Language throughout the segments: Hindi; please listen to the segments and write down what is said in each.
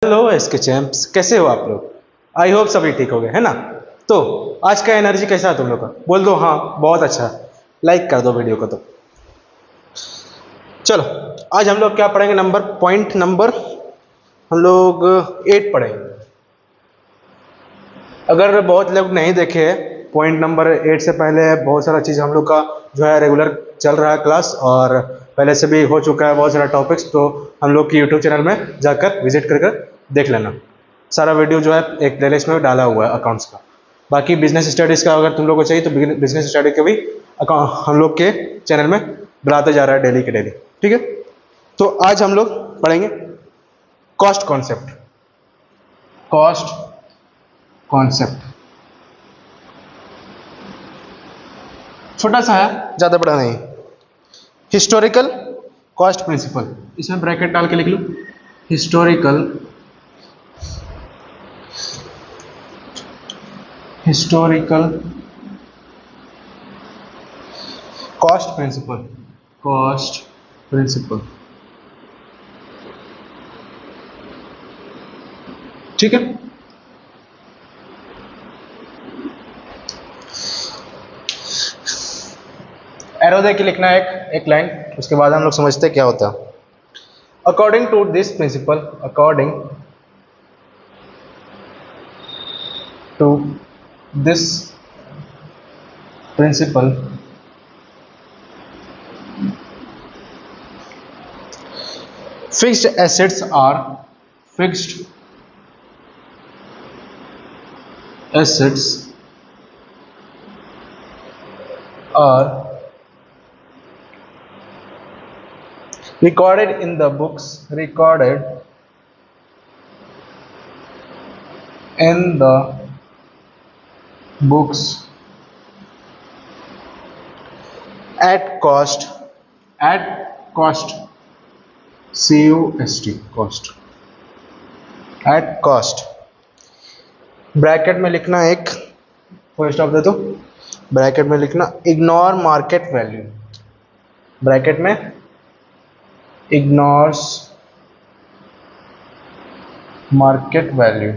हेलो एसके चैम्प्स, कैसे हो आप लोग। आई होप सभी ठीक हो गए है ना। तो आज का एनर्जी कैसा है तुम लोग का, बोल दो हाँ बहुत अच्छा। लाइक कर दो वीडियो को। तो चलो आज हम लोग क्या पढ़ेंगे, पॉइंट नंबर हम लोग 8 पढ़ेंगे। अगर बहुत लोग नहीं देखे पॉइंट नंबर 8 से पहले बहुत सारा चीज़ हम लोग का जो है रेगुलर चल रहा है क्लास, और पहले से भी हो चुका है बहुत सारा टॉपिक्स। तो हम लोग की यूट्यूब चैनल में जाकर विजिट कर देख लेना। सारा वीडियो जो है एक प्लेलिस्ट में डाला हुआ है अकाउंट्स का। बाकी बिजनेस स्टडीज़ का अगर तुम लोग को चाहिए तो बिजनेस स्टडी के भी अकाउंट हम लोग के चैनल में बढ़ाते जा रहा है डेली के डेली। ठीक है, तो आज हम लोग पढ़ेंगे कॉस्ट कॉन्सेप्ट। कॉस्ट कॉन्सेप्ट छोटा सा है, ज़्यादा बड़ा नहीं। हिस्टोरिकल कॉस्ट प्रिंसिपल, इसमें ब्रैकेट डाल के लिख लो। Historical cost principal. ठीक है, एरो दे के लिखना है एक लाइन, उसके बाद हम लोग समझते हैं क्या होता है। According to this principle, fixed assets are recorded in the books at cost cost bracket में लिखना एक फुल स्टॉप दे दो। ब्रैकेट में लिखना इग्नोर मार्केट वैल्यू, ब्रैकेट में इग्नोर्स मार्केट वैल्यू।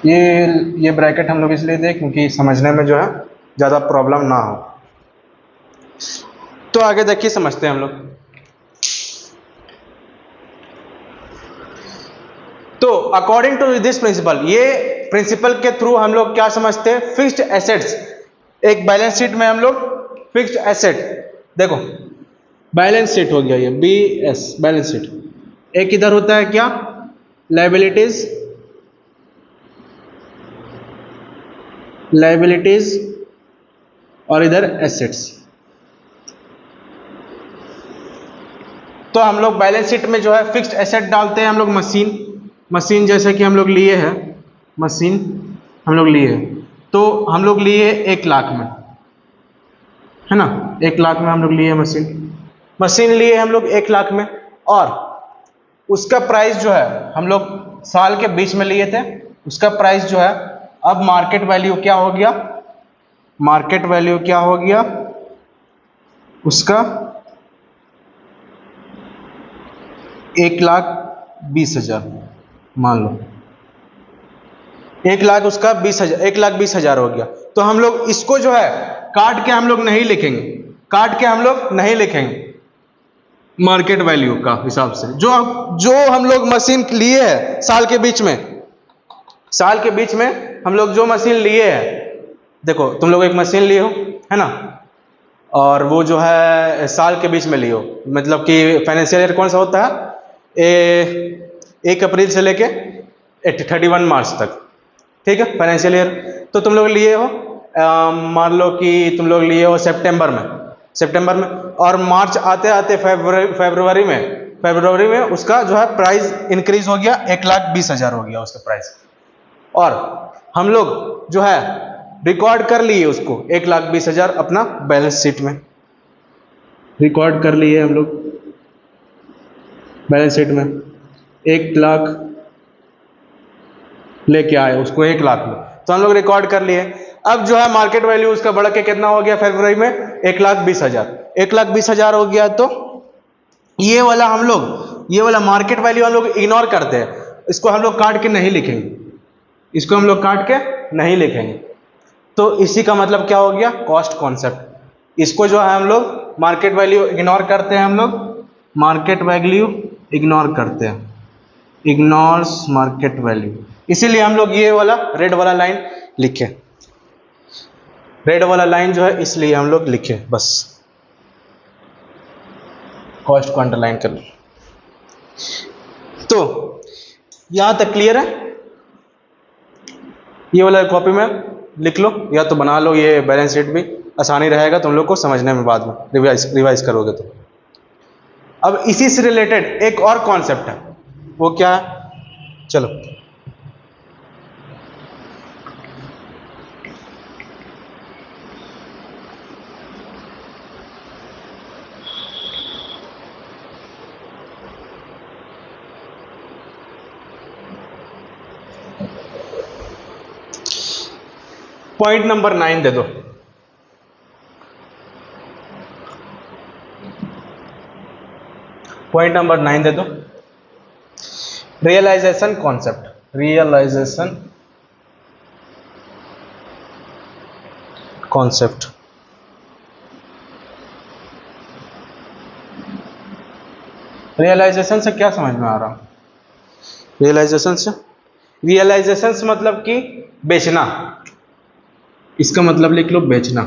ये ब्रैकेट हम लोग इसलिए दें क्योंकि समझने में जो है ज़्यादा प्रॉब्लम ना हो। तो आगे देखिए समझते हैं हम लोग। तो अकॉर्डिंग टू दिस प्रिंसिपल, ये प्रिंसिपल के थ्रू हम लोग क्या समझते हैं, फिक्स्ड एसेट्स। एक बैलेंस शीट में हम लोग फिक्स्ड एसेट, देखो बैलेंस शीट हो गया ये BS बैलेंस शीट। एक इधर होता है क्या, लायबिलिटीज और इधर एसेट्स। तो हम लोग बैलेंस शीट में जो है फिक्स्ड एसेट डालते हैं हम लोग। मशीन जैसे कि हम लोग लिए हैं, तो हम लोग लिए 1 लाख में, है ना। 1 लाख में हम लोग लिए मशीन लिए हम लोग 1 लाख में, और उसका प्राइस जो है हम लोग साल के बीच में लिए थे। उसका प्राइस जो है अब मार्केट वैल्यू क्या हो गया, उसका 1,20,000 मान लो। 1,00,000 उसका 1,20,000 हो गया। तो हम लोग इसको जो है काट के हम लोग नहीं लिखेंगे मार्केट वैल्यू का हिसाब से। जो हम लोग मशीन लिए हैं साल के बीच में हम लोग जो मशीन लिए हैं, देखो तुम लोग एक मशीन लिए हो, है ना, और वो जो है साल के बीच में लिए हो, मतलब कि फाइनेंशियल ईयर कौन सा होता है, 1 अप्रैल से लेके 31 मार्च तक। ठीक है, फाइनेंशियल ईयर। तो तुम लोग लिए हो, मान लो कि तुम लोग लिए हो सितंबर में, और मार्च आते फरवरी में उसका जो है प्राइस इंक्रीज हो गया, 1,20,000 हो गया उसका प्राइस। और हम लोग जो है रिकॉर्ड कर लिए उसको 1,20,000 अपना बैलेंस शीट में रिकॉर्ड कर लिए हम लोग। बैलेंस शीट में 1 लाख लेके आए उसको 1 लाख में, तो हम लोग रिकॉर्ड कर लिए। अब जो है मार्केट वैल्यू उसका बढ़ के कितना हो गया फरवरी में, 1,20,000। 1,20,000 हो गया। तो ये वाला मार्केट वैल्यू हम लोग इग्नोर करते हैं, इसको हम लोग काट के नहीं लिखेंगे, इसको हम लोग काट के नहीं लिखेंगे। तो इसी का मतलब क्या हो गया, कॉस्ट कॉन्सेप्ट। इसको जो है हम लोग मार्केट वैल्यू इग्नोर करते हैं, हम लोग मार्केट वैल्यू इग्नोर करते हैं, इग्नोर्स मार्केट वैल्यू। इसीलिए हम लोग ये वाला रेड वाला लाइन लिखे, रेड वाला लाइन जो है इसलिए हम लोग लिखे, बस कॉस्ट को अंडरलाइन कर लो। तो यहां तक क्लियर है, ये वाला कॉपी में लिख लो या तो बना लो, ये बैलेंस शीट भी आसानी रहेगा तुम लोग को समझने में, बाद में रिवाइज करोगे तो। अब इसी से रिलेटेड एक और कॉन्सेप्ट है, वो क्या है, चलो पॉइंट नंबर 9 दे दो। पॉइंट नंबर 9 दे दो, realisation concept, realisation concept. Realisation से क्या समझ में आ रहा, रियलाइजेशन से मतलब कि बेचना, इसका मतलब लिख लो बेचना।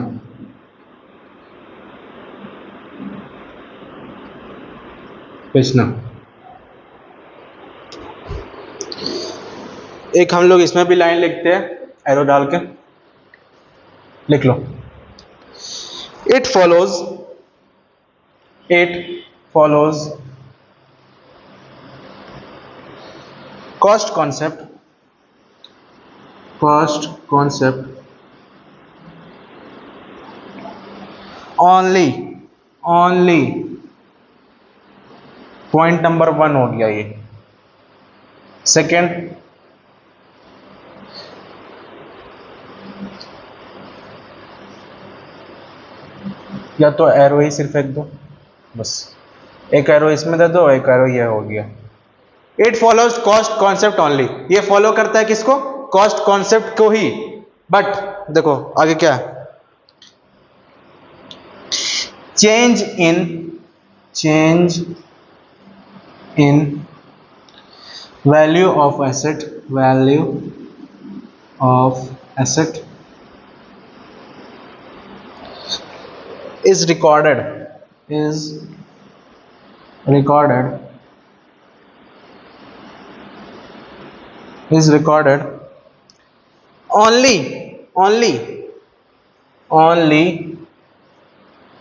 बेचना। एक हम लोग इसमें भी लाइन लिखते हैं एरो डाल के, लिख लो, it follows cost concept only point number 1 हो गया ये। सेकेंड, या तो एरो ही सिर्फ एक दो, बस एक एरो इसमें दे दो, एक एरो ये हो गया। It follows cost concept only, ये फॉलो करता है किसको, कॉस्ट कॉन्सेप्ट को ही। बट देखो आगे क्या है, change in value of asset is recorded only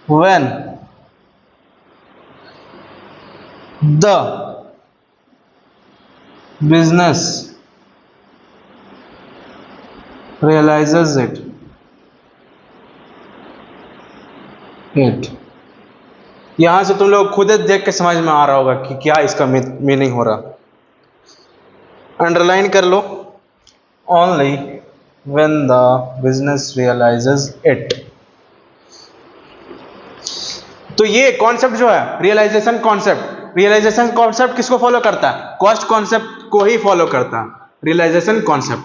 when the business realizes it यहां से तुम लोग खुद देख के समझ में आ रहा होगा कि क्या इसका मीनिंग हो रहा। अंडरलाइन कर लो, only when the business realises it. तो ये कॉन्सेप्ट जो है रियलाइजेशन कॉन्सेप्ट किसको फॉलो करता है, कॉस्ट कॉन्सेप्ट को ही फॉलो करता है। रियलाइजेशन कॉन्सेप्ट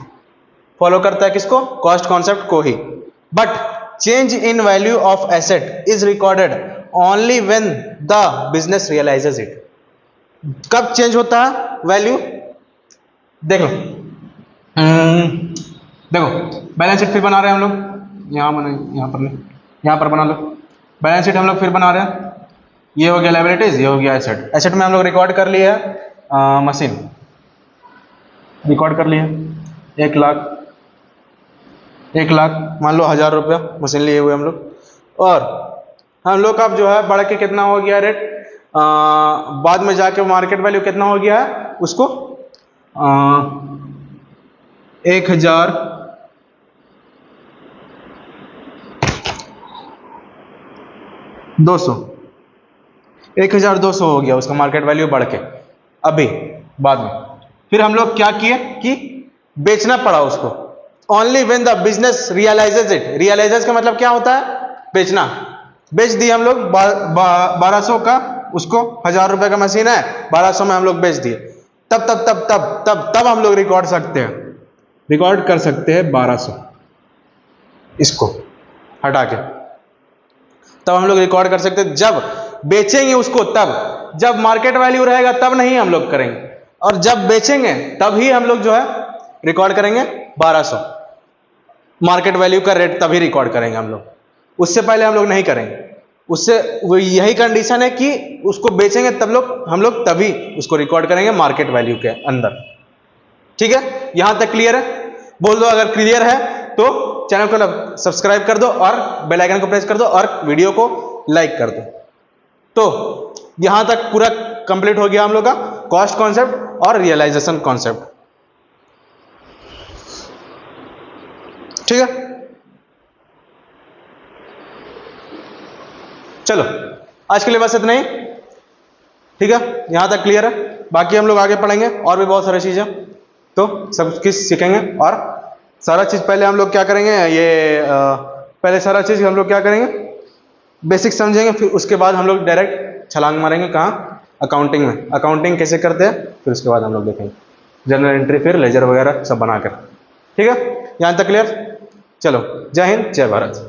फॉलो करता है किसको, कॉस्ट कॉन्सेप्ट को ही। But change in value of asset is recorded only when the business realises it. कब चेंज होता है वैल्यू, देखो बैलेंस शीट फिर बना रहे हैं हम लोग, यहाँ पर बना लो बैलेंस शीट हम लोग फिर बना रहे हैं। ये हो गया लायबिलिटीज, ये हो गया एसेट। एसेट में हम लोग रिकॉर्ड कर लिए है मशीन, रिकॉर्ड कर लिए 1 लाख मान लो 1000 रुपया मशीन लिए हुए हम लोग। और हम लोग का अब जो है बढ़ के कितना हो गया रेट, बाद में जाके मार्केट वैल्यू कितना हो गया है उसको 1200 हो गया उसका मार्केट वैल्यू बढ़ के। अभी बाद में फिर हम लोग क्या किए कि बेचना पड़ा उसको, only when the business realises it. Realises का मतलब क्या होता है, बेचना। बेच दिए हम लोग 1200 का, उसको 1000 रुपए का मशीन है, 1200 में हम लोग बेच दिए। तब हम लोग रिकॉर्ड कर सकते हैं 1200, इसको हटा के तब हम लोग रिकॉर्ड कर सकते हैं। जब बेचेंगे उसको तब, जब मार्केट वैल्यू रहेगा तब नहीं हम लोग करेंगे, और जब बेचेंगे तब ही हम लोग जो है रिकॉर्ड करेंगे 1200, मार्केट वैल्यू का रेट तभी रिकॉर्ड करेंगे हम लोग, उससे पहले हम लोग नहीं करेंगे। उससे वो यही कंडीशन है कि उसको बेचेंगे तब हम लोग तभी उसको रिकॉर्ड करेंगे मार्केट वैल्यू के अंदर। ठीक है, यहां तक क्लियर है? बोल दो अगर क्लियर है तो चैनल को सब्सक्राइब कर दो और बेल आइकन को प्रेस कर दो और वीडियो को लाइक कर दो। तो यहां तक पूरा कंप्लीट हो गया हम लोग का कॉस्ट कॉन्सेप्ट और रियलाइजेशन कॉन्सेप्ट। ठीक है, चलो आज के लिए बस इतना ही। ठीक है, यहां तक क्लियर है? बाकी हम लोग आगे पढ़ेंगे और भी बहुत सारी चीजें, तो सब कुछ सीखेंगे। और सारा चीज पहले हम लोग क्या करेंगे, पहले सारा चीज हम लोग क्या करेंगे, बेसिक समझेंगे, फिर उसके बाद हम लोग डायरेक्ट छलांग मारेंगे कहाँ, अकाउंटिंग में। अकाउंटिंग कैसे करते हैं फिर उसके बाद हम लोग देखेंगे, जनरल एंट्री, फिर लेजर वगैरह सब बनाकर। ठीक है, यहां तक क्लियर? चलो, जय हिंद, जय भारत।